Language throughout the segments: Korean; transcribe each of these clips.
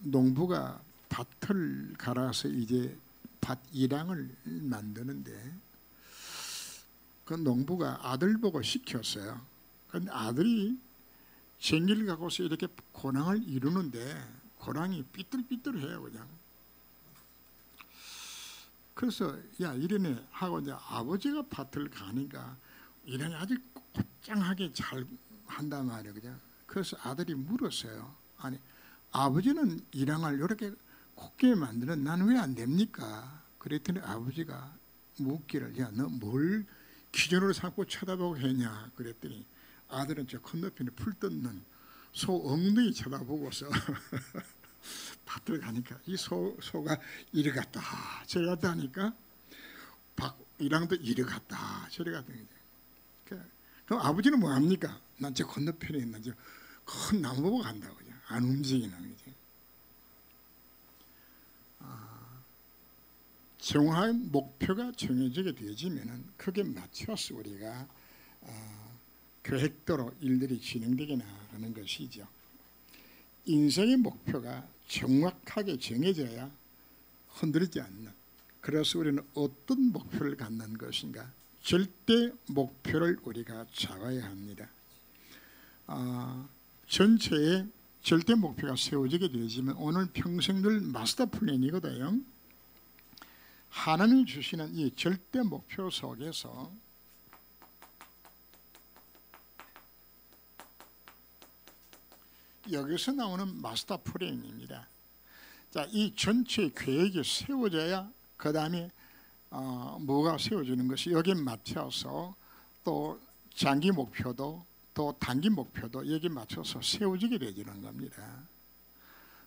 농부가 밭을 갈아서 이제 밭 일양을 만드는데 그 농부가 아들 보고 시켰어요. 근데 아들이 쟁기를 갖고서 이렇게 고랑을 이루는데 고랑이 삐뚤삐뚤해요 그냥. 그래서 야 이러네 하고 이제 아버지가 밭을 가니까 이러니 아주 곧장하게 잘 한단 말이에요 그냥. 그래서 아들이 물었어요. 아니 아버지는 일양을 이렇게 곱게 만드는 나는 왜 안 됩니까? 그랬더니 아버지가 묻기를 야 너 뭘 기준으로 삼고 쳐다보고 했냐 그랬더니 아들은 저 건너편에 풀 뜯는 소 엉덩이 쳐다보고서 밭을 가니까 이 소가 이리 갔다 저리 갔다 하니까 일양도 이리 갔다 저리 갔다. 그럼 아버지는 뭐 합니까? 난 저 건너편에 있는 저 큰 나무 보고 간다고 그냥 안 움직이는 거지. 정확한 목표가 정해지게 되어지면은 그게 맞춰서 우리가 계획대로 일들이 진행되게 나가는 것이죠. 인생의 목표가 정확하게 정해져야 흔들리지 않는. 그래서 우리는 어떤 목표를 갖는 것인가? 절대 목표를 우리가 잡아야 합니다. 전체에 절대 목표가 세워지게 되지만 오늘 평생들 마스터 플랜이거든요. 하나님이 주시는 이 절대 목표 속에서 여기서 나오는 마스터 플랜입니다. 자, 이 전체 계획이 세워져야 그 다음에 뭐가 세워지는 것이 여기에 맞춰서 또 장기 목표도 또 단기 목표도 여기에 맞춰서 세워지게 되는 겁니다.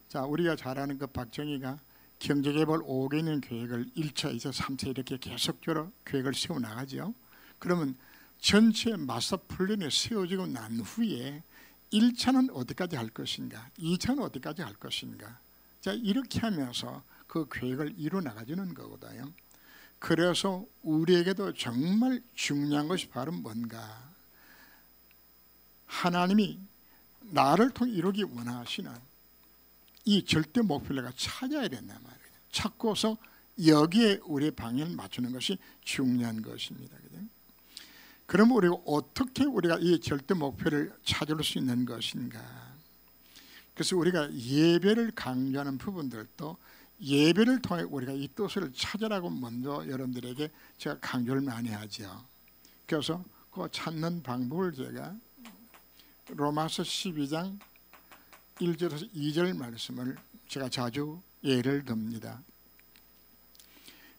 자, 우리가 잘 아는 그 박정희가 경제개발 5개년 계획을 1차, 2차, 3차 이렇게 계속적으로 계획을 세워나가죠. 그러면 전체 마스터 플랜이 세워지고 난 후에 1차는 어디까지 할 것인가, 2차는 어디까지 할 것인가. 자, 이렇게 하면서 그 계획을 이루어 나가지는 거거든요. 그래서 우리에게도 정말 중요한 것이 바로 뭔가, 하나님이 나를 통해 이루기 원하시는 이 절대 목표를 내가 찾아야 된단 말이에요. 찾고서 여기에 우리의 방향을 맞추는 것이 중요한 것입니다. 그럼 우리가 어떻게 우리가 이 절대 목표를 찾을 수 있는 것인가? 그래서 우리가 예배를 강조하는 부분들도 예배를 통해 우리가 이 뜻을 찾으라고 먼저 여러분들에게 제가 강조를 많이 하죠. 그래서 그 찾는 방법을 제가 로마서 12장 1절에서 2절 말씀을 제가 자주 예를 듭니다.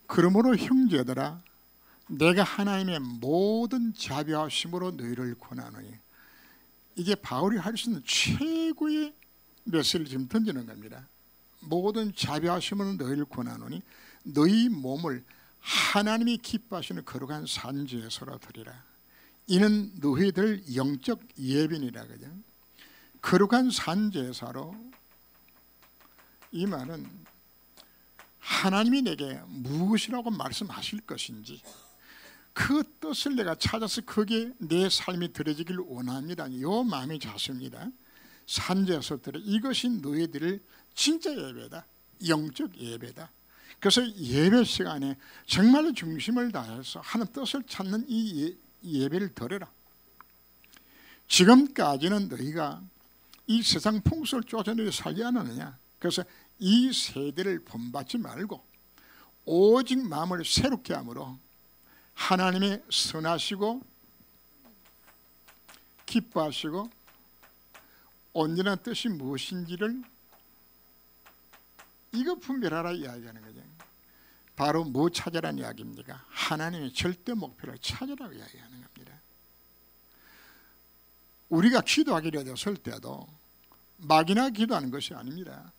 그러므로 형제들아 내가 하나님의 모든 자비하심으로 너희를 권하노니, 이게 바울이 할 수 있는 최고의 메시지를 지금 던지는 겁니다. 모든 자비하심으로 너희를 권하노니 너희 몸을 하나님이 기뻐하시는 거룩한 산제사로 드리라. 이는 너희들 영적 예비니라. 그죠? 거룩한 산제사로, 이 말은 하나님이 내게 무엇이라고 말씀하실 것인지 그 뜻을 내가 찾아서 거기에 내 삶이 드려지길 원합니다. 이 마음이 작습니다. 산제에서 들어 이것이 너희들을 진짜 예배다, 영적 예배다. 그래서 예배 시간에 정말 중심을 다해서 하나님 뜻을 찾는 이 예배를 드려라. 지금까지는 너희가 이 세상 풍속을 쫓아내려 살지 않았느냐. 그래서 이 세대를 본받지 말고 오직 마음을 새롭게 함으로 하나님의 선하시고 기뻐하시고 온전한 뜻이 무엇인지를 이거 분별하라 이야기하는 거죠. 바로 뭐 찾으라는 이야기입니까? 하나님의 절대 목표를 찾으라고 이야기하는 겁니다. 우리가 기도하기로 되었을 때도 막연하게 기도하는 것이 아닙니다.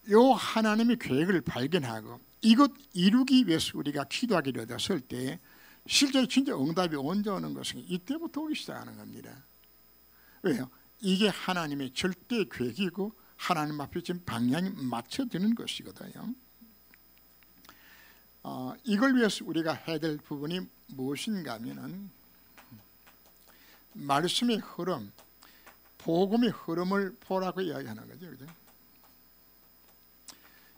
요 하나님의 계획을 발견하고 이것 이루기 위해서 우리가 기도하기로 되었을 때 실제 진짜 응답이 언제 오는 것은 이때부터 오기 시작하는 겁니다. 왜요? 이게 하나님의 절대 계획이고 하나님 앞에 지금 방향이 맞춰지는 것이거든요. 이걸 위해서 우리가 해야 될 부분이 무엇인가 하면은 말씀의 흐름, 복음의 흐름을 보라고 이야기하는 거죠. 그죠?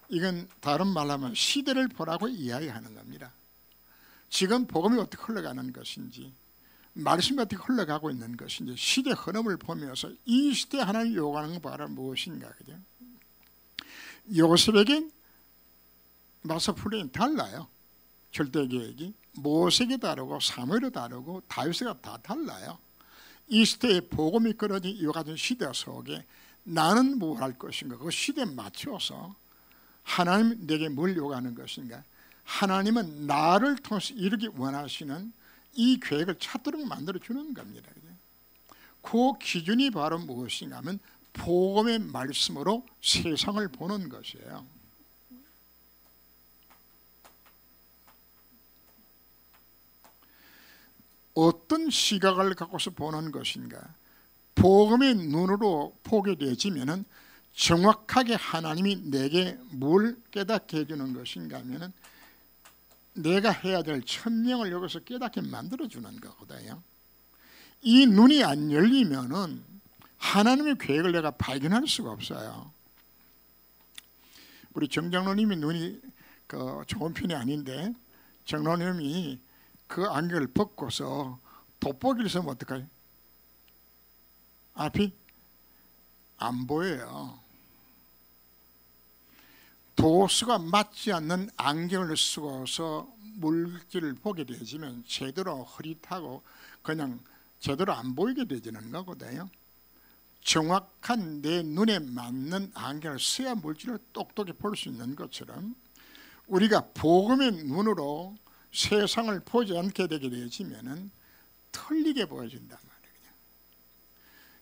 이건 다른 말로 하면 시대를 보라고 이야기하는 겁니다. 지금 복음이 어떻게 흘러가는 것인지, 말씀이 어떻게 흘러가고 있는 것인지 시대 흐름을 보면서 이 시대에 하나님 요구하는 것 바로 무엇인가. 그죠? 요셉에겐 마사풀에는 달라요. 절대계획이 모세에게 다르고 사무엘에 다르고 다윗에게 다 달라요. 이 시대에 복음이 끊어진 이와 같은 시대 속에 나는 뭘 할 것인가, 그 시대에 맞춰서 하나님 내게 뭘 요구하는 것인가, 하나님은 나를 통해서 이루기 원하시는 이 계획을 찾도록 만들어주는 겁니다. 그 기준이 바로 무엇인가 하면 복음의 말씀으로 세상을 보는 것이에요. 어떤 시각을 갖고서 보는 것인가, 복음의 눈으로 보게 되지면은 정확하게 하나님이 내게 뭘 깨닫게 해주는 것인가 하면은 내가 해야 될 천명을 여기서 깨닫게 만들어주는 거거든요. 이 눈이 안 열리면은 하나님의 계획을 내가 발견할 수가 없어요. 우리 정장로님이 눈이 좋은 편이 아닌데 정로님이 그 안경을 벗고서 돋보기를 쓰면 어떡해요? 앞이 안 보여요. 도수가 맞지 않는 안경을 쓰고서 물질을 보게 되지면 제대로 흐릿하고 그냥 제대로 안 보이게 되지는 거거든요. 정확한 내 눈에 맞는 안경을 써야 물질을 똑똑히 볼 수 있는 것처럼 우리가 복음의 눈으로 세상을 보지 않게 되게 되지면은 틀리게 보여진단 말이에요.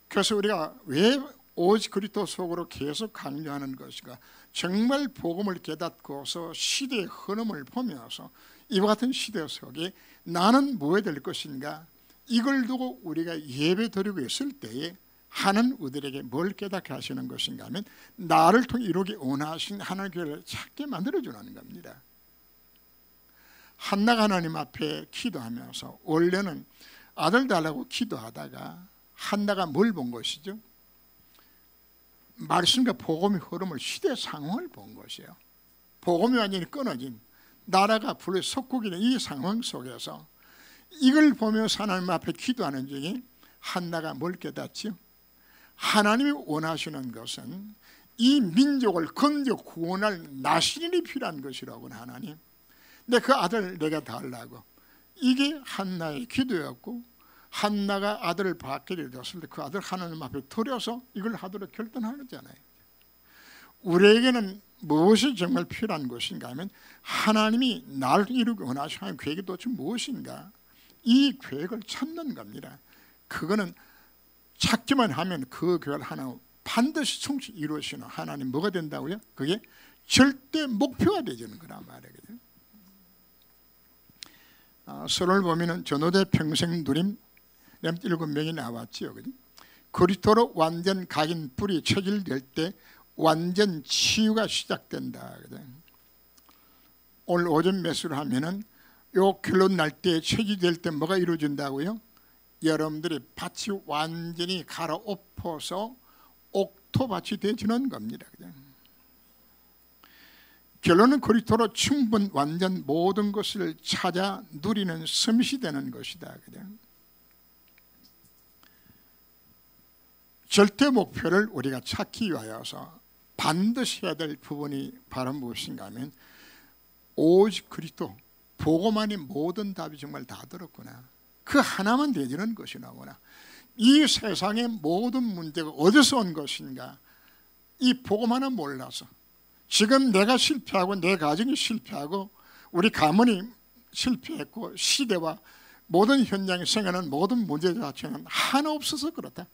그래서 우리가 왜 오직 그리스도 속으로 계속 강조하는 것인가, 정말 복음을 깨닫고서 시대의 흐름을 보면서 이와 같은 시대 속에 나는 무엇이 될 것인가, 이걸 두고 우리가 예배 드리고 있을 때에 하나님 우리에게 뭘 깨닫게 하시는 것인가 하면 나를 통해 이루기 원하신 하나님의 계획을 찾게 만들어주는 겁니다. 한나가 하나님 앞에 기도하면서 원래는 아들 달라고 기도하다가 한나가 뭘 본 것이죠? 말씀과 복음의 흐름을, 시대 상황을 본 것이에요. 복음이 완전히 끊어진 나라가 불에 속국이는 이 상황 속에서 이걸 보면서 하나님 앞에 기도하는 중에 한나가 뭘 깨닫죠? 하나님이 원하시는 것은 이 민족을 건져 구원할 나시린이 필요한 것이라고. 하나님, 내 그 아들 내가 달라고. 이게 한나의 기도였고, 한나가 아들을 받게 되었을 때 그 아들 하나님 앞에 드려서 이걸 하도록 결단하잖아요. 우리에게는 무엇이 정말 필요한 것인가 하면 하나님이 나를 이루기 원하시는 계획이 도대체 무엇인가, 이 계획을 찾는 겁니다. 그거는 찾기만 하면 그 계획을 하나 반드시 성취 이루시는 하나님 뭐가 된다고요? 그게 절대 목표가 되지는 거란 말이에요. 서론을 보면은 전후대 평생 누림 7명이 나왔지요. 그리스도로 완전 각인 뿌리 체질될 때 완전 치유가 시작된다. 오늘 오전 매수를 하면은 요 결론 날 때 체질될 때 뭐가 이루어진다고요? 여러분들이 밭이 완전히 갈아엎어서 옥토밭이 되어지는 겁니다. 결론은 그리스도로 충분 완전 모든 것을 찾아 누리는 섬이 되는 것이다. 절대 목표를 우리가 찾기 위하여서 반드시 해야 될 부분이 바로 무엇인가 하면 오직 그리스도, 보고만이 모든 답이 정말 다 들었구나, 그 하나만 되지는 것이라구나, 이 세상의 모든 문제가 어디서 온 것인가, 이 보고만은 몰라서 지금 내가 실패하고 내 가정이 실패하고 우리 가문이 실패했고 시대와 모든 현장에 생겨난 모든 문제 자체는 하나 없어서 그렇다,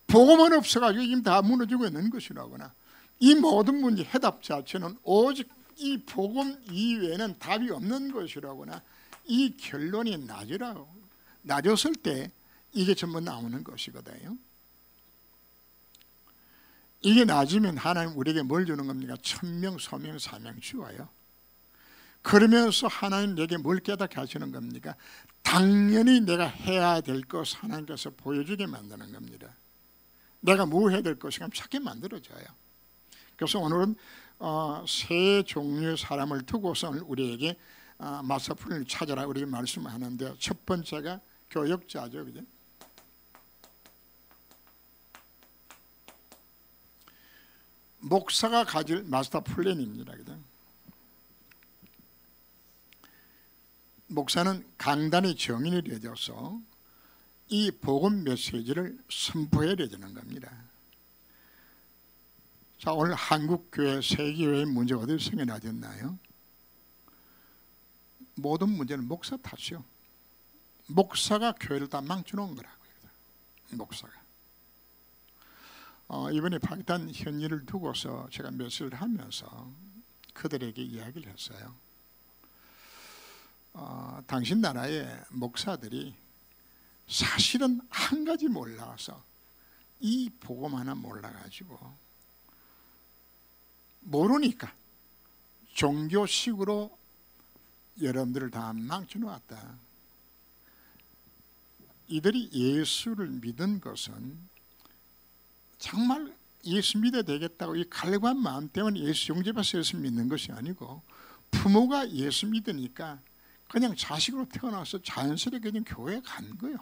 보고만 없어가지고 지금 다 무너지고 있는 것이라구나, 이 모든 문제 해답 자체는 오직 이 복음 이외에는 답이 없는 것이라구나, 이 결론이 낮았을 때 이게 전부 나오는 것이거든요. 이게 낮으면 하나님 우리에게 뭘 주는 겁니까? 천명, 소명, 사명 주어요. 그러면서 하나님 내게 뭘 깨닫게 하시는 겁니까? 당연히 내가 해야 될 것 하나님께서 보여주게 만드는 겁니다. 내가 뭐 해야 될 것인가 찾게 만들어줘요. 그래서 오늘은 세 종류의 사람을 두고서 우리에게 마스터플랜을 찾아라 우리 말씀하는데, 첫 번째가 교역자죠, 그죠? 목사가 가질 마스터플랜입니다, 그죠? 목사는 강단의 정인이 되어서 이 복음 메시지를 선포해야 되는 겁니다. 자, 오늘 한국교회, 세계교회의 문제가 어디서 생겨나졌나요? 모든 문제는 목사 탓이요. 목사가 교회를 다 망쳐놓은 거라고요. 목사가. 이번에 파키스탄 현지를 두고서 제가 메시지를 하면서 그들에게 이야기를 했어요. 당신 나라의 목사들이 사실은 한 가지 몰라서, 이 복음 하나 몰라가지고 모르니까 종교식으로 여러분들을 다 망쳐놓았다. 이들이 예수를 믿은 것은 정말 예수 믿어야 되겠다고 이 갈구한 마음 때문에 예수 영접해서 예수 믿는 것이 아니고, 부모가 예수 믿으니까 그냥 자식으로 태어나서 자연스럽게 그냥 교회에 간 거예요.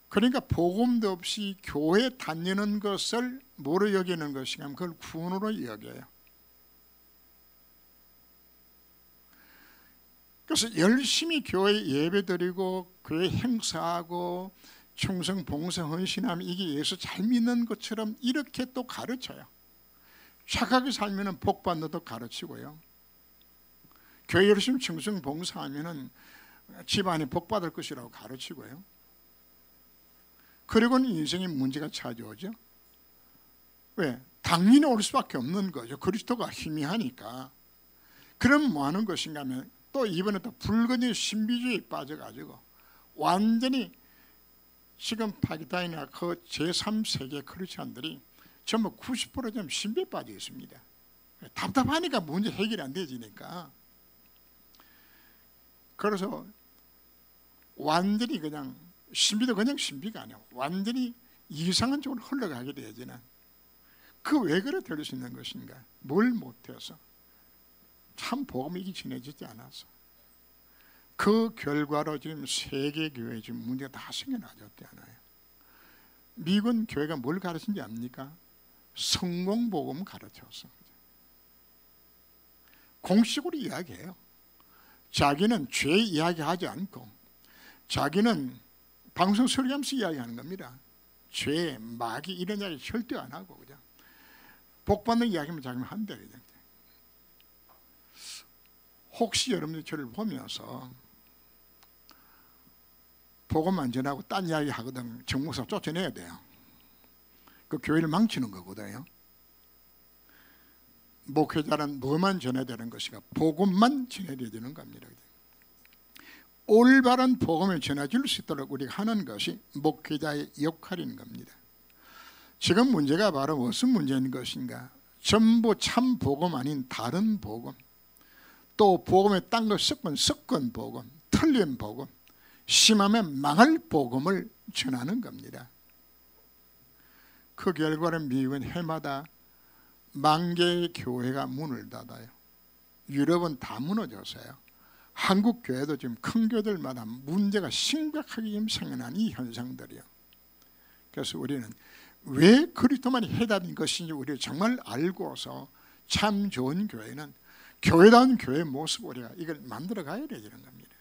그러니까 복음도 없이 교회 다니는 것을 뭐로 여기는 것인가 하면 그걸 구원으로 여겨요. 그래서 열심히 교회 예배드리고 교회 행사하고 충성 봉사 헌신하면 이게 예수 잘 믿는 것처럼 이렇게 또 가르쳐요. 착하게 살면 복 받는다도 가르치고요. 교회 열심히 충성 봉사하면 집안이 복 받을 것이라고 가르치고요. 그리고는 인생에 문제가 찾아오죠. 왜? 당연히 올 수밖에 없는 거죠. 그리스도가 희미하니까. 그럼 뭐 하는 것인가 하면 또 이번에 또 불건의 신비주의에 빠져가지고 완전히 지금 파키스탄이나 그 제3세계 크리스찬들이 전부 90% 신비에 빠져 있습니다. 답답하니까 문제 해결이 안 되지니까. 그래서 완전히 그냥 신비도 그냥 신비가 아니야. 완전히 이상한 쪽으로 흘러가게 되지는. 그 왜 그래 될 수 있는 것인가? 뭘 못해서? 참 복음이 전해지지 않아서. 그 결과로 지금 세계교회 지금 문제가 다 생겨나졌잖아요. 미군 교회가 뭘 가르친지 압니까? 성공복음 가르쳐서 공식으로 이야기해요. 자기는 죄 이야기하지 않고 자기는 방송 설교하면서 이야기하는 겁니다. 죄, 마귀 이런 이야기 절대 안 하고 그냥 복 받는 이야기만 자기는 한대. 그냥. 혹시 여러분들이 저를 보면서 복음만 전하고 딴 이야기 하거든 정목사 쫓아내야 돼요. 그 교회를 망치는 거거든요. 목회자는 뭐만 전해야 되는 것인가? 복음만 전해야 되는 겁니다. 올바른 복음을 전해줄 수 있도록 우리가 하는 것이 목회자의 역할인 겁니다. 지금 문제가 바로 무슨 문제인 것인가? 전부 참 복음 아닌 다른 복음, 또 복음에 딴 거 섞은 복음, 틀린 복음, 심하면 망할 복음을 전하는 겁니다. 그 결과는 미국은 해마다 10,000개의 교회가 문을 닫아요. 유럽은 다 무너졌어요. 한국 교회도 지금 큰 교회들마다 문제가 심각하게 지금 생겨난 이 현상들이요. 그래서 우리는 왜 그리스도만이 해답인 것인지 우리가 정말 알고서 참 좋은 교회는 교회다운 교회의 모습 우리가 이걸 만들어 가야 되는 겁니다.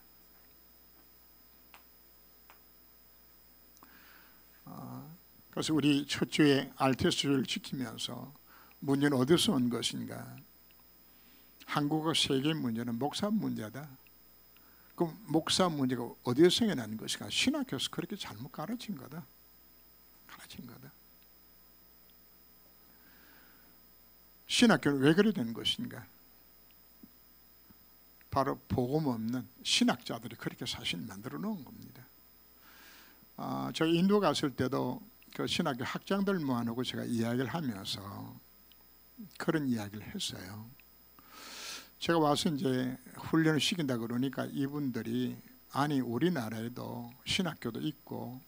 그래서 우리 첫 주에 알테스주를 지키면서 문제는 어디서 온 것인가? 한국과 세계의 문제는 목사 문제다. 그럼 목사 문제가 어디서 생겨나는 것인가? 신학교에서 그렇게 잘못 가르친 거다. 신학교는 왜 그래 된 것인가? 바로 복음 없는 신학자들이 그렇게 사실 만들어 놓은 겁니다. 저 인도 갔을 때도 그 신학교 학장들 모아놓고 제가 이야기를 하면서 그런 이야기를 했어요. 제가 와서 이제 훈련을 시킨다 그러니까 이분들이 아니 우리나라에도 신학교도 있고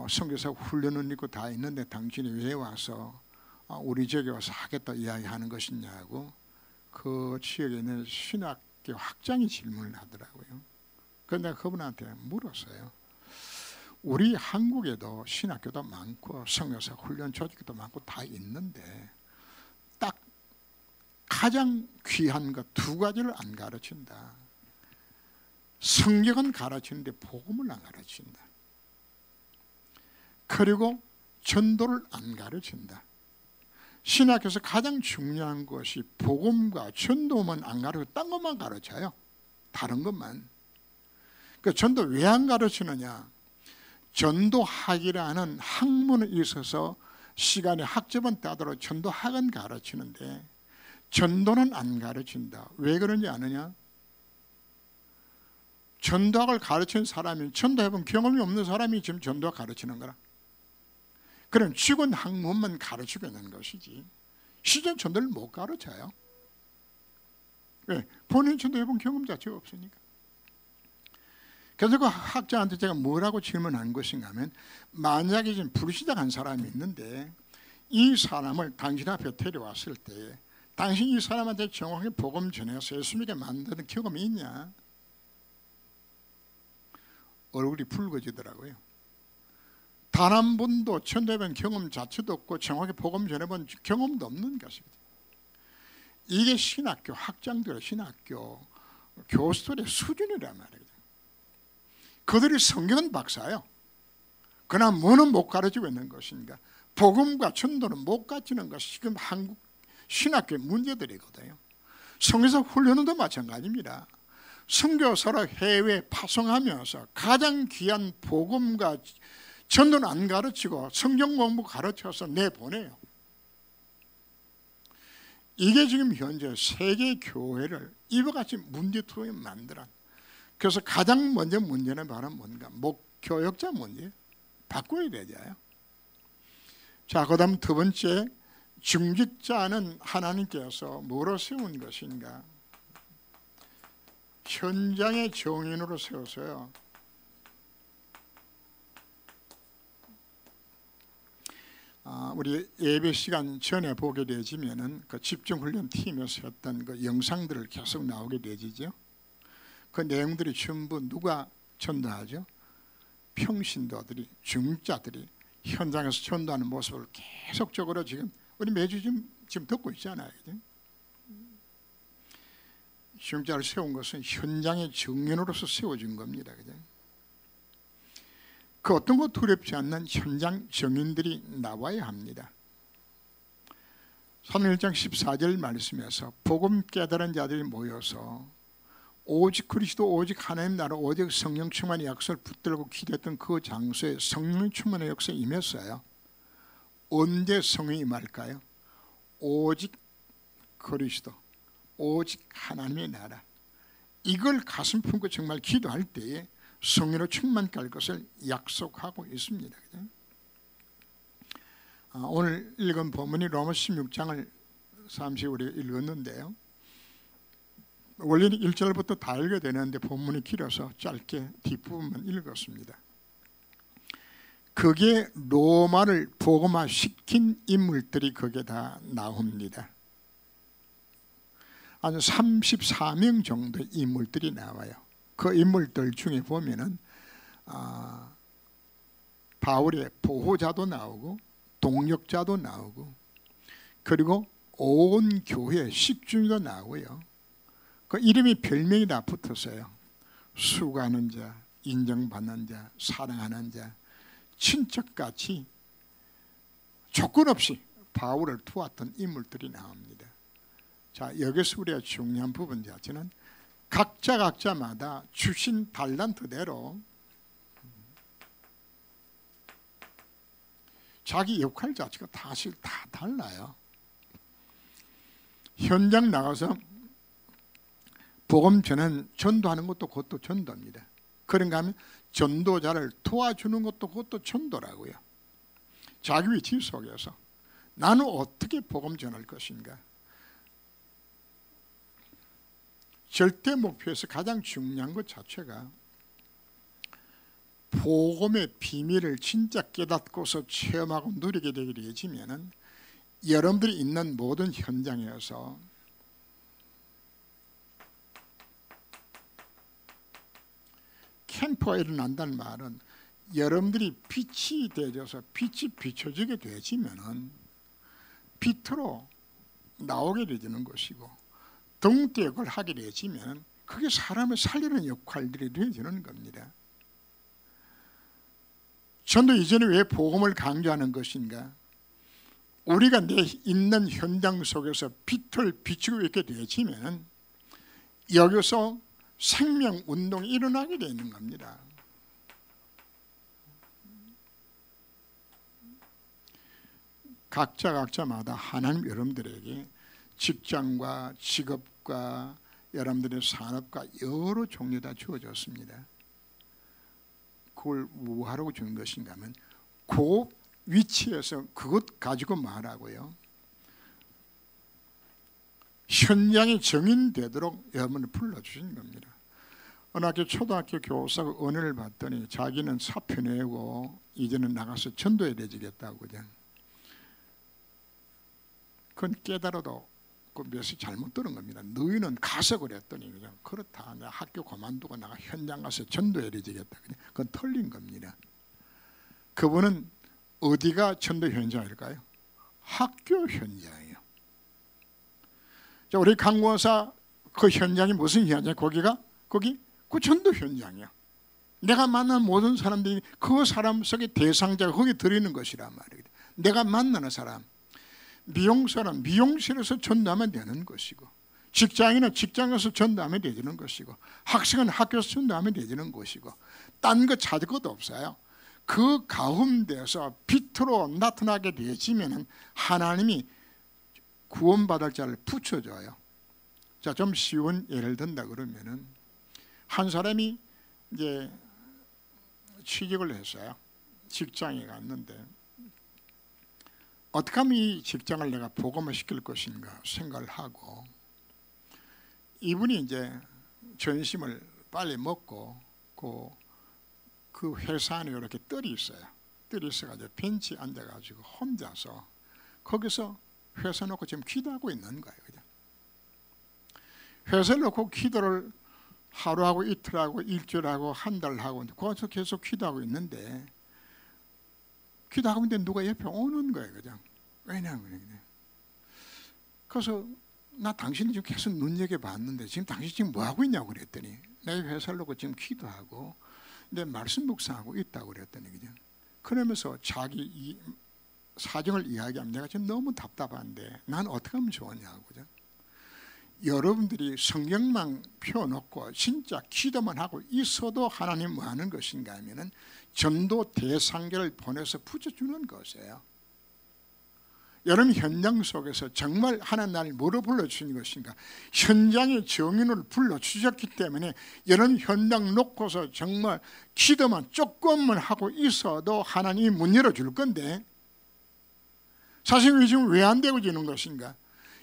선교사 훈련은 있고 다 있는데 당신이 왜 와서 우리 지역에 와서 하겠다 이야기하는 것이냐고 그 지역에 있는 신학교 학장이 질문을 하더라고요. 그런데 그분한테 물었어요. 우리 한국에도 신학교도 많고 성교사 훈련 조직도 많고 다 있는데 딱 가장 귀한 것 두 가지를 안 가르친다. 성경은 가르치는데 복음을 안 가르친다. 그리고 전도를 안 가르친다. 신학에서 가장 중요한 것이 복음과 전도만 안 가르치고 딴 것만 가르쳐요. 다른 것만. 그 전도 왜 안 가르치느냐? 전도학이라는 학문에 있어서 시간에 학점은 따도록 전도학은 가르치는데 전도는 안 가르친다. 왜 그런지 아느냐? 전도학을 가르친 사람이 전도해본 경험이 없는 사람이 지금 전도학 가르치는 거라. 그럼 죽은 학문만 가르치고 있는 것이지 실전 전도를 못 가르쳐요. 왜? 본인 전도해본 경험 자체가 없으니까. 그래서 그 학자한테 제가 뭐라고 질문한 것인가 하면 만약에 지금 불시작한 사람이 있는데 이 사람을 당신 앞에 데려왔을 때 당신 이 사람한테 정확히 복음 전해서 예수 믿게 만드는 경험이 있냐? 얼굴이 붉어지더라고요. 단 한 번도 전도해본 경험 자체도 없고 정확히 복음 전해본 경험도 없는 것이거든요. 이게 신학교 학장들의 신학교 교수들의 수준이란 말이거든요. 그들이 성경은 박사예요. 그러나 뭐는 못 가르치고 있는 것인가? 복음과 전도는 못 가르치는 것이 지금 한국 신학교의 문제들이거든요. 성교사 훈련도 마찬가지입니다. 선교사로 해외에 파송하면서 가장 귀한 복음과 전도는 안 가르치고 성경 공부 가르쳐서 내보내요. 이게 지금 현재 세계 교회를 이와 같이 문제투에 만들어. 그래서 가장 먼저 문제는 바로 뭔가? 목교역자 문제. 바꿔야 되잖아요. 자, 그 다음 두 번째, 중직자는 하나님께서 뭐로 세운 것인가? 현장의 정인으로 세워서요. 우리 예배 시간 전에 보게 되지면은 그 집중훈련 팀에서 했던 그 영상들을 계속 나오게 되지죠. 그 내용들이 전부 누가 전도하죠? 평신도들이, 중직자들이 현장에서 전도하는 모습을 계속적으로 지금 우리 매주 지금 듣고 있잖아요. 중직자를 세운 것은 현장의 정인으로서 세워진 겁니다. 그 어떤 것 두렵지 않는 현장 정인들이 나와야 합니다. 사도행전 1장 14절 말씀에서 복음 깨달은 자들이 모여서 오직 그리스도 오직 하나님 나라 오직 성령 충만의 약속을 붙들고 기도했던 그 장소에 성령 충만의 역사에 임했어요. 언제 성령이 임할까요? 오직 그리스도 오직 하나님의 나라, 이걸 가슴 품고 정말 기도할 때에 성령으로 충만케 할 것을 약속하고 있습니다. 오늘 읽은 본문이 로마서 16장을 잠시 우리가 읽었는데요. 원래는 1절부터 다 읽어야 되는데 본문이 길어서 짧게 뒷부분만 읽었습니다. 거기에 로마를 복음화시킨 인물들이 거기에 다 나옵니다. 한 34명 정도의 인물들이 나와요. 그 인물들 중에 보면은 바울의 보호자도 나오고 동력자도 나오고 그리고 온 교회 식중이도 나오고요. 그 이름이 별명이 다 붙었어요. 수고하는 자, 인정받는 자, 사랑하는 자, 친척같이 조건 없이 바울을 도왔던 인물들이 나옵니다. 자, 여기서 우리가 중요한 부분 자체는 각자마다 주신 달란트대로 자기 역할 자체가 사실 다 달라요. 현장 나가서 복음 전도하는 것도 그것도 전도입니다. 그런가 하면 전도자를 도와주는 것도 그것도 전도라고요. 자기 위치 속에서 나는 어떻게 복음 전할 것인가? 절대 목표에서 가장 중요한 것 자체가 복음의 비밀을 진짜 깨닫고서 체험하고 누리게 되게 되지면은 여러분들이 있는 모든 현장에서 캠프가 일어난다는 말은 여러분들이 빛이 되어서 빛이 비춰지게 되지면은 빛으로 나오게 되는 것이고 동대 역을 하게 되지면 그게 사람을 살리는 역할들이 되어지는 겁니다. 전도 이전에 왜 복음을 강조하는 것인가? 우리가 내 있는 현장 속에서 빛을 비추고 있게 되어지면 여기서 생명운동이 일어나게 되는 겁니다. 각자마다 하나님 여러분들에게 직장과 직업과 여러분들의 산업과 여러 종류 다 주어졌습니다. 그걸 뭐하라고 주는 것인가 하면 그 위치에서 그것 가지고 말하고요, 현장이 정인되도록 여러분을 불러주신 겁니다. 어느 학교 초등학교 교사가 은혜를 받더니 자기는 사표 내고 이제는 나가서 전도해야 되겠다고 그냥. 그건 깨달아도 그 몇이 잘못 들은 겁니다. 너희는 가서 그랬더니 그냥 그렇다. 내가 학교 그만두고 나가 현장 가서 전도해야 되겠다. 그건 틀린 겁니다. 그분은 어디가 전도 현장일까요? 학교 현장이에요. 자, 우리 강권사 그 현장이 무슨 현장이에요? 거기 그 전도 현장이야. 내가 만난 모든 사람들이 그 사람 속에 대상자가 거기 들어있는 것이란 말이에요. 내가 만나는 사람, 미용사는 미용실에서 전도하면 되는 것이고, 직장인은 직장에서 전도하면 되는 것이고, 학생은 학교에서 전도하면 되는 것이고, 딴 거 찾을 것도 없어요. 그 가운데서 빛으로 나타나게 되지면 하나님이 구원받을 자를 붙여줘요. 자, 좀 쉬운 예를 든다 그러면은 한 사람이 이제 취직을 했어요. 직장에 갔는데 어떻게 하면 이 직장을 내가 복음화 시킬 것인가 생각을 하고, 이분이 이제 전심을 빨리 먹고 그 회사 안에 이렇게 뜰이 있어요. 뜰이 있어가지고 벤치에 앉아가지고 혼자서 거기서 회사 놓고 지금 기도하고 있는 거예요. 그냥. 회사를 놓고 기도를 하루하고 이틀하고 일주일하고 한 달하고 거기서 계속 기도하고 있는데, 기도하고 있는데 누가 옆에 오는 거예요. 그냥. 왜냐하면 그래서 나 당신이 지금 계속 눈여겨봤는데 지금 당신 지금 뭐하고 있냐고 그랬더니, 내 회사를 놓고 지금 기도하고 내 말씀 묵상하고 있다고 그랬더니, 그냥 그러면서 자기 이 사정을 이야기하면 내가 지금 너무 답답한데 난 어떻게 하면 좋으냐고. 그죠? 여러분들이 성경만 펴놓고 진짜 기도만 하고 있어도 하나님 뭐 하는 것인가 하면은 전도 대상자를 보내서 붙여주는 것이에요. 여러분 현장 속에서 정말 하나님 나를 뭐로 불러주신 것인가? 현장의 정인을 불러주셨기 때문에 여러분 현장 놓고서 정말 기도만 조금만 하고 있어도 하나님이 문 열어줄 건데, 사실 지금 왜 안 되고 지는 것인가?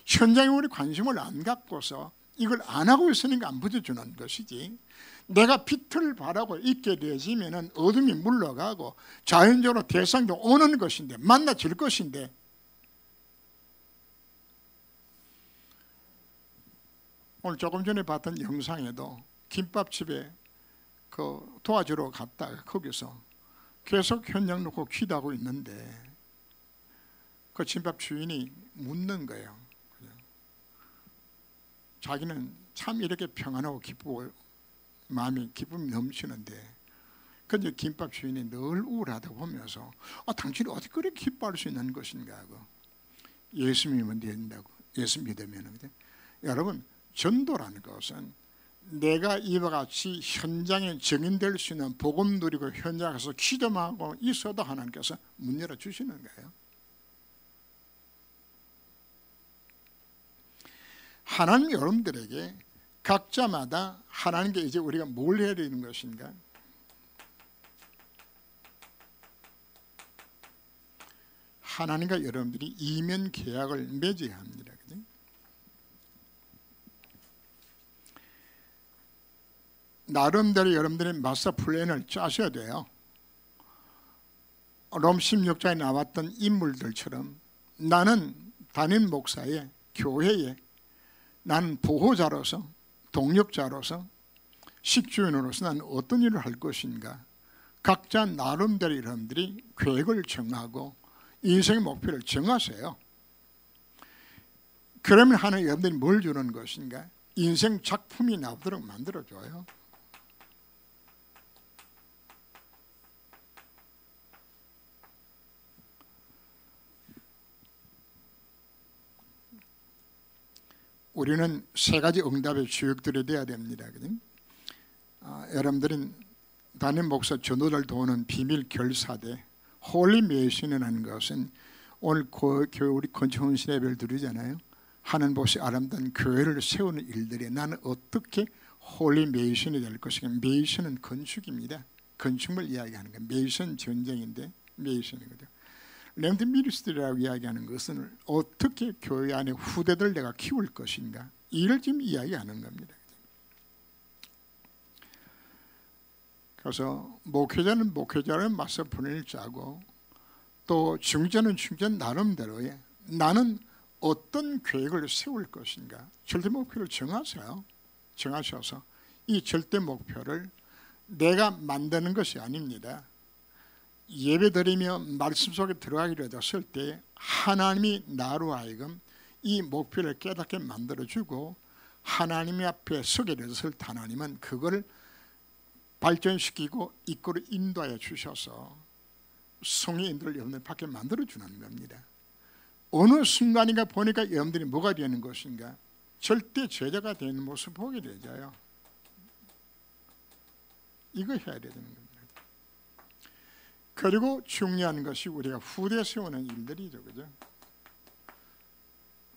현장에 우리 관심을 안 갖고서 이걸 안 하고 있으니까 안 붙여주는 것이지, 내가 빛을 바라고 있게 되어지면 어둠이 물러가고 자연적으로 대상도 오는 것인데, 만나질 것인데, 오늘 조금 전에 봤던 영상에도 김밥집에 그 도와주러 갔다가 거기서 계속 현장 놓고 기도하고 있는데 그 김밥 주인이 묻는 거예요. 자기는 참 이렇게 평안하고 기쁘고 마음이 기쁨이 넘치는데, 근데 김밥 주인이 늘 우울하다고 보면서 당신이 어떻게 그렇게 기뻐할 수 있는 것인가 하고, 예수 믿으면 된다고. 예수 믿으면. 여러분, 전도라는 것은 내가 이와 같이 현장에 정인될 수 있는 복음 누리고 현장에서 기도만 하고 있어도 하나님께서 문 열어주시는 거예요. 하나님 여러분들에게 각자마다 하나님께 이제 우리가 뭘 해야 되는 것인가? 하나님과 여러분들이 이면 계약을 맺어야 합니다. 그죠? 나름대로 여러분들이 마스터 플랜을 짜셔야 돼요. 롬 16장에 나왔던 인물들처럼 나는 담임 목사의 교회에 나는 보호자로서 동력자로서 식주인으로서 나는 어떤 일을 할 것인가. 각자 나름대로 여러분들이 계획을 정하고 인생의 목표를 정하세요. 그러면 하나님 여러분들이 뭘 주는 것인가? 인생 작품이 나오도록 만들어줘요. 우리는 세 가지 응답의 주역들이 되어야 됩니다. 여러분들은 담임 목사 전도자를 도우는 비밀 결사대 홀리 메이션이라는 것은 오늘 교회 우리 건축헌신 예배를 드리잖아요. 하는 곳이 아름다운 교회를 세우는 일들이 나는 어떻게 홀리 메이션이 될 것인가. 메이션은 건축입니다. 건축물 이야기하는 거예요. 메이션 전쟁인데 메이션이거든요. 렘넌트 미니스트리라고 이야기하는 것은 어떻게 교회 안에 후대들 내가 키울 것인가. 이를 지금 이야기하는 겁니다. 그래서 목회자는 목회자를 맞서 보낼 자고 또 중재는 중재 나름대로의 나는 어떤 계획을 세울 것인가. 절대 목표를 정하세요. 정하셔서 이 절대 목표를 내가 만드는 것이 아닙니다. 예배 드리며 말씀 속에 들어가기로 했을 때 하나님이 나로 하여금 이 목표를 깨닫게 만들어주고 하나님 앞에 서게 됐을 때 하나님은 그걸 발전시키고 이끌어 인도하여 주셔서 성의 인도를 여러분들 받게 만들어주는 겁니다. 어느 순간인가 보니까 여러분들이 뭐가 되는 것인가. 절대 제자가 되는 모습 보게 되죠. 이거 해야 되는 겁니다. 그리고 중요한 것이 우리가 후대 세우는 일들이죠. 그죠?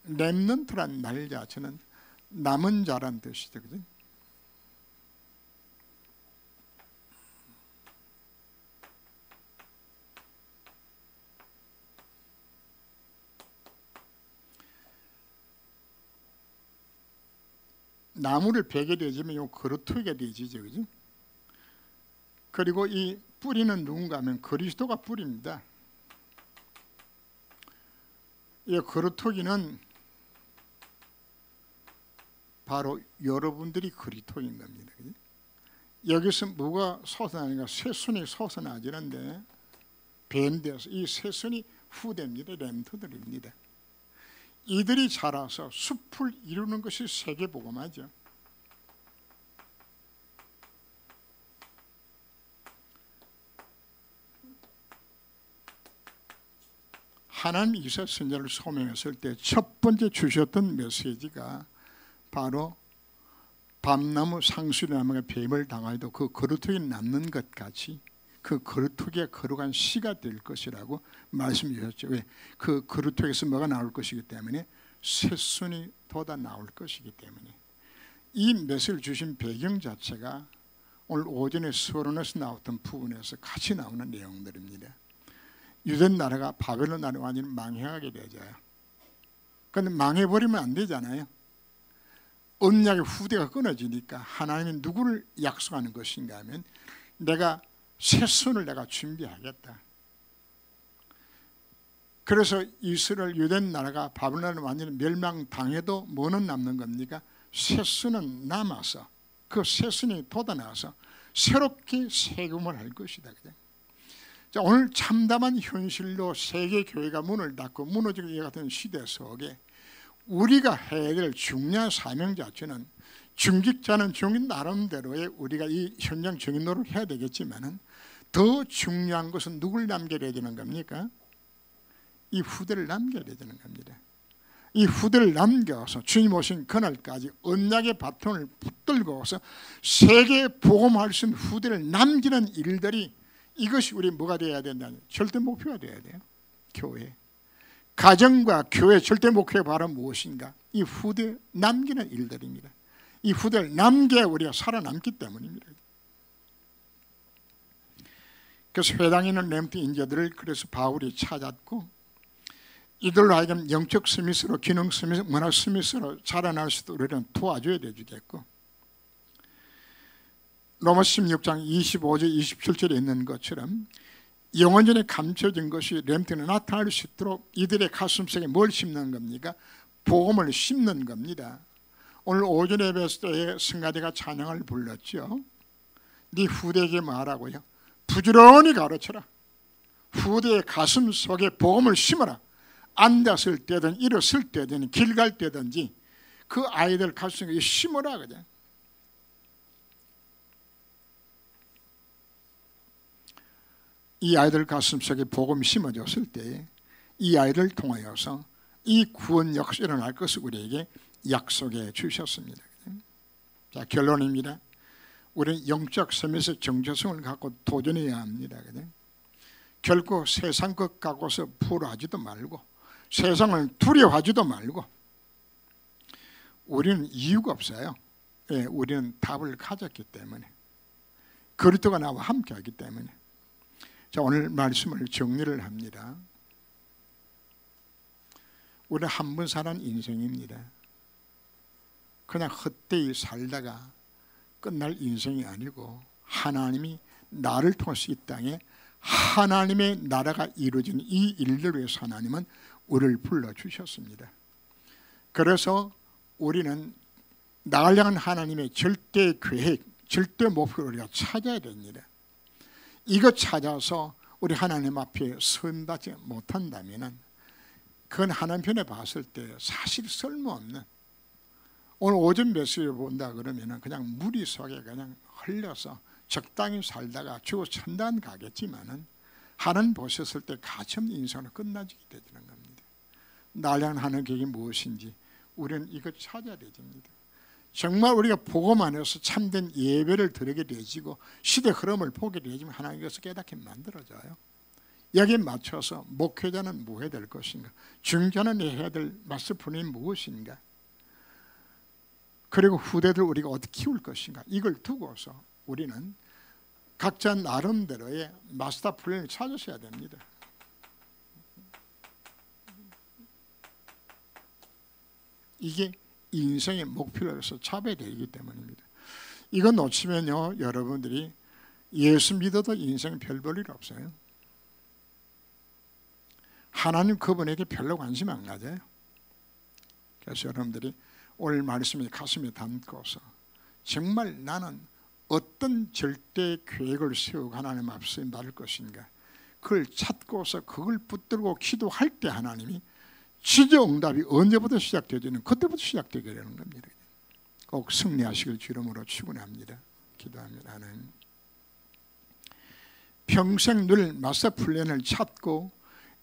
렘넌트란 말 자체는 남은 자란 뜻이죠. 그죠? 나무를 베게 되지면 요 그루터기가 되지죠. 그죠? 그리고 이 뿌리는 누군가 하면 그리스도가 뿌리입니다. 이 그루터기는 바로 여러분들이 그리스도인 겁니다. 그죠? 여기서 뭐가 솟아나니까 새순이 솟아나지는데 밴드에서 이 새순이 후대입니다. 렘넌트들입니다. 이들이 자라서 숲을 이루는 것이 세계복음화죠. 하나님이 이스라엘 선지자를 소명했을 때 첫 번째 주셨던 메시지가 바로 밤나무 상수나무가 뱀을 당하여도 그 거루터기 남는 것 같이 그 거루터기가 거룩한 씨가 될 것이라고 말씀 주셨죠. 왜? 그 거루터기에서 뭐가 나올 것이기 때문에 새순이 돋아 나올 것이기 때문에. 이 메시지를 주신 배경 자체가 오늘 오전에 서론에서 나왔던 부분에서 같이 나오는 내용들입니다. 유대 나라가 바벨론 나라가 완전히 망해가게 되죠. 그런데 망해버리면 안 되잖아요. 언약의 후대가 끊어지니까 하나님이 누구를 약속하는 것인가 하면 내가 새순을 내가 준비하겠다. 그래서 이스라엘 유대 나라가 바벨론을 완전히 멸망당해도 뭐는 남는 겁니까? 새순은 남아서 그 새순이 돋아나서 새롭게 세금을 할 것이다. 자, 오늘 참담한 현실로 세계 교회가 문을 닫고 무너지는 이 같은 시대 속에 우리가 해야 될 중요한 사명 자체는 중직자는 중인 나름대로의 우리가 이 현장 정인 노력을 해야 되겠지만은 더 중요한 것은 누굴 남겨야 되는 겁니까? 이 후대를 남겨야 되는 겁니다. 이 후대를 남겨서 주님 오신 그날까지 언약의 바통을 붙들고서 세계에 복음할 수 있는 후대를 남기는 일들이 이것이 우리 뭐가 되어야 된다는 절대 목표가 되어야 돼요. 교회. 가정과 교회 절대 목표가 바로 무엇인가? 이 후대 남기는 일들입니다. 이 후대를 남겨야 우리가 살아남기 때문입니다. 그래서 회당에 있는 렘넌트 인재들을 그래서 바울이 찾았고 이들로 하여금 영적 스미스로 기능 스미스, 문화 스미스로 자라날 수 있도록 우리는 도와줘야 되겠고 로마 16장 25절 27절에 있는 것처럼 영원전에 감춰진 것이 렘넌트에 나타날 수 있도록 이들의 가슴속에 뭘 심는 겁니까? 복음을 심는 겁니다. 오늘 오전 예배에서 때 승가대가 찬양을 불렀죠. 네 후대에게 말하고요, 부지런히 가르쳐라. 후대의 가슴 속에 복음을 심어라. 앉았을 때든 일었을 때든 길 갈 때든지 그 아이들 가슴에 심으라 그래. 이 아이들 가슴속에 복음이 심어졌을 때 이 아이를 통하여서 이 구원 역사가 일어날 것을 우리에게 약속해 주셨습니다. 자, 결론입니다. 우리는 영적 삶에서 정체성을 갖고 도전해야 합니다. 결코 세상 것 갖고서 불화하지도 말고 세상을 두려워하지도 말고, 우리는 이유가 없어요. 예, 우리는 답을 가졌기 때문에, 그리스도가 나와 함께하기 때문에. 자, 오늘 말씀을 정리를 합니다. 우리는 한 번 사는 인생입니다. 그냥 헛되이 살다가 끝날 인생이 아니고 하나님이 나를 통해서 이 땅에 하나님의 나라가 이루어지는 이 일들을 위해서 하나님은 우리를 불러주셨습니다. 그래서 우리는 나를 향한 하나님의 절대 계획, 절대 목표를 우리가 찾아야 됩니다. 이거 찾아서 우리 하나님 앞에 선다지 못한다면 그건 하나님 편에 봤을 때 사실 쓸모없는, 오늘 오전 메시지를 본다 그러면 그냥 무리 속에 그냥 흘려서 적당히 살다가 죽어 천당 가겠지만은 하나님 보셨을 때 가치없는 인생으로 끝나지게 되는 겁니다. 나를 향한 하나님의 계획이 무엇인지 우리는 이거 찾아야 됩니다. 정말 우리가 복음 안에서 참된 예배를 드리게 되지고 시대 흐름을 보게 되지만 하나님께서 깨닫게 만들어져요. 여기에 맞춰서 목회자는 뭐 해야 될 것인가, 중자는 해야 될 마스터프로는 무엇인가, 그리고 후대들 우리가 어떻게 키울 것인가, 이걸 두고서 우리는 각자 나름대로의 마스터 플랜을 찾으셔야 됩니다. 이게 인생의 목표로서 잡아야 되기 때문입니다. 이거 놓치면요, 여러분들이 예수 믿어도 인생 별 볼 일 없어요. 하나님 그분에게 별로 관심 안 가져요. 그래서 여러분들이 오늘 말씀에 가슴에 담고서 정말 나는 어떤 절대 계획을 세우고 하나님 앞에 나를 것인가, 그걸 찾고서 그걸 붙들고 기도할 때 하나님이 지정응답이 언제부터 시작되지는 그때부터 시작되게 되는 겁니다. 꼭 승리하시길 주름으로 축원합니다. 기도합니다. 하나님, 평생 늘 마스터 플랜을 찾고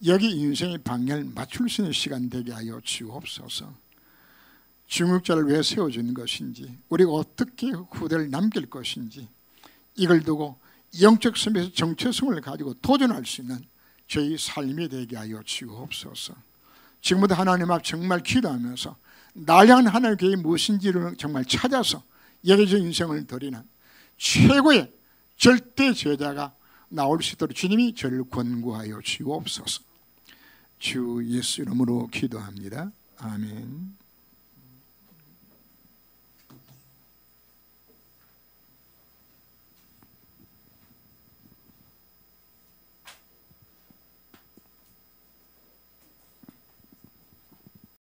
여기 인생의 방향을 맞출 수 있는 시간 되게 하여 주옵소서. 중국자를 왜 세워준 것인지, 우리가 어떻게 후대를 남길 것인지, 이걸 두고 영적 삶에서 정체성을 가지고 도전할 수 있는 저희 삶이 되게 하여 주옵소서. 지금부터 하나님 앞 정말 기도하면서 나를 향한 하나님의 계획이 무엇인지를 정말 찾아서 여기서 인생을 드리는 최고의 절대 제자가 나올 수 있도록 주님이 저를 권고하여 주옵소서. 주 예수 이름으로 기도합니다. 아멘.